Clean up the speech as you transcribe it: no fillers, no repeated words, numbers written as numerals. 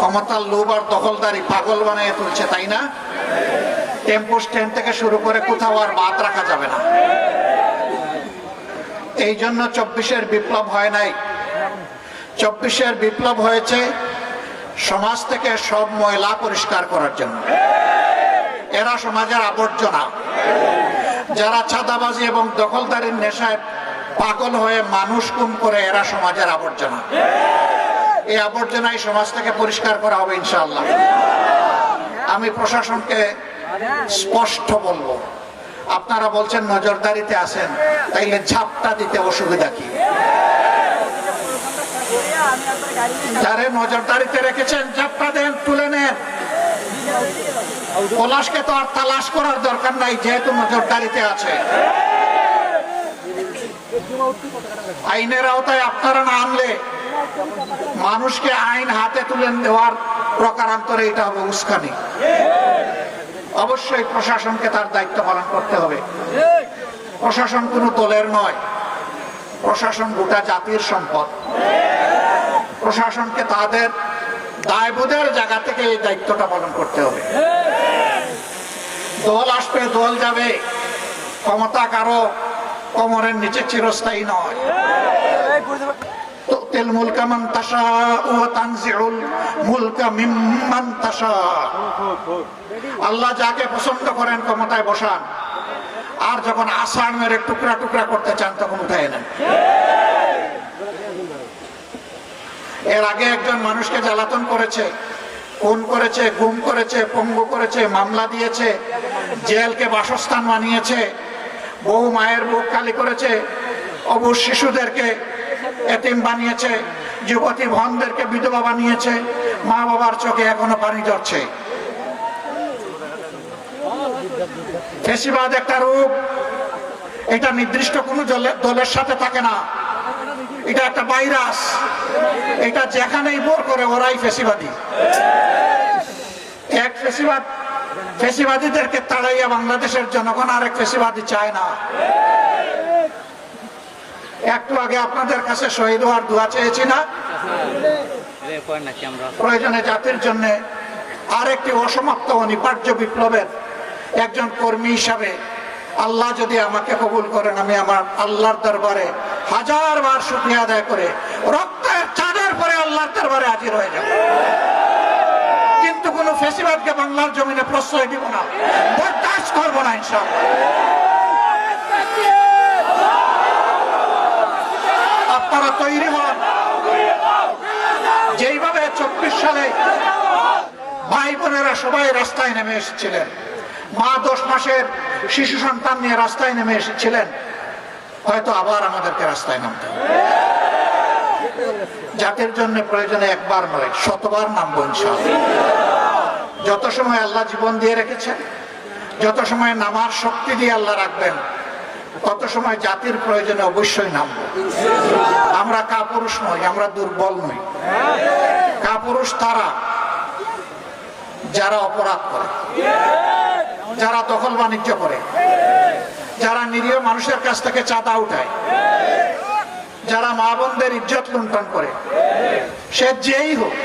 ক্ষমতার লোভ আর দখলদারি পাগল বানিয়ে তুলছে, তাই না? টেম্পো স্ট্যান্ড থেকে শুরু করে কোথাও আর বাদ রাখা যাবে না। এই জন্য 24-এর বিপ্লব হয় নাই। 24-এর বিপ্লব হয়েছে সমাজ থেকে সব ময়লা পরিষ্কার করার জন্য। এরা সমাজের আবর্জনা। যারা চাঁদাবাজি এবং দখলদারির নেশায় পাগল হয়ে মানুষ খুন করে, এরা সমাজের আবর্জনা। এই আবর্জনাই সমাজ থেকে পরিষ্কার করা হবে ইনশাআল্লাহ। আমি প্রশাসনকে স্পষ্ট বলবো, আপনারা বলছেন নজরদারিতে আছেন, তাইলে ঝাপটা দিতে অসুবিধা কি? যারা নজরদারিতে রেখেছেন ঝাপটা দেন, তুলে নেন। পলাশকে তো আর তালাশ করার দরকার নাই, যেহেতু নজরদারিতে আছে। আইনের আওতায় আপনারা না আনলে মানুষকে আইন হাতে তুলে দেওয়ার প্রকারান্তরে এটা হবে উস্কানি। অবশ্যই প্রশাসনকে তার দায়িত্ব পালন করতে হবে। প্রশাসন কোনো দলের নয়, প্রশাসন গোটা জাতির সম্পদ। প্রশাসনকে তাদের দায়বোধের জায়গা থেকে এই দায়িত্বটা পালন করতে হবে। দল আসবে, দল যাবে, ক্ষমতা কারো কোমরের নিচে চিরস্থায়ী নয়। তুতিল মুলকা মান তাশাউ ওয়া তানজিউল মুলকা মিম্মান তাশাউ। আল্লাহ যাকে পছন্দ করেন ক্ষমতায় বসান, আর যখন আষাঢ় মেরে টুকরা টুকরা করতে চান তখন উঠায় নেন। এর আগে একজন মানুষকে জ্বালাতন করেছে, খুন করেছে, গুম করেছে, পঙ্গু করেছে, মামলা দিয়েছে, জেলকে বাসস্থান বানিয়েছে, বহু মায়ের বুক খালি করেছে, অবুঝ শিশুদেরকে এতিম বানিয়েছে, যুবতী বোনদেরকে বিধবা বানিয়েছে, মা বাবার চোখে এখনো পানি ঝরছে। ফ্যাসিবাদ একটা রূপ, এটা নির্দিষ্ট কোনো দলের সাথে থাকে না, এটা একটা ভাইরাস। এটা যেখানেই বোর করে ওরাই ফ্যাসিবাদী। এক ফ্যাসিবাদীদেরকে তাড়াইয়া বাংলাদেশের জনগণ আরেক ফ্যাসিবাদী চায় না। একটু আগে আপনাদের কাছে শহীদ হওয়ার দোয়া চেয়েছি না? প্রয়োজনে জাতির জন্য আরেকটি অসমাপ্ত অনিবার্য বিপ্লবের একজন কর্মী হিসাবে আল্লাহ যদি আমাকে কবুল করেন, আমি আমার আল্লাহর দরবারে 1000 বার শুকরিয়া আদায় করে রক্তের চাঁদের পরে আল্লাহর দরবারে হাজির হয়ে যাব। কিন্তু কোন ফ্যাসিবাদকে বাংলার জমিনে প্রশ্রয় দিব না, বরদাস্ত করব না ইনশাআল্লাহ। আপনারা তৈরি হন। যেইভাবে 24 সালে ভাই বোনেরা সবাই রাস্তায় নেমে এসেছিলেন, মা 10 মাসের শিশু সন্তান নিয়ে রাস্তায় নেমে এসেছিলেন, হয়তো আবার আমাদেরকে রাস্তায় নামতে হবে। জাতির জন্য প্রয়োজনে একবার নয়, 100বার নামবো ইনশাআল্লাহ। যত সময় আল্লাহ জীবন দিয়ে রেখেছেন, যত সময় নামার শক্তি দিয়ে আল্লাহ রাখবেন, তত সময় জাতির প্রয়োজনে অবশ্যই নামবো। আমরা কাপুরুষ নই, আমরা দুর্বল নই। কাপুরুষ তারা যারা অপরাধ করে, যারা দখল বাণিজ্য করে, যারা নিরীহ মানুষের কাছ থেকে চাঁদা উঠায়, যারা মা বোনদের ইজ্জত লুণ্ঠন করে, সে যেই হোক,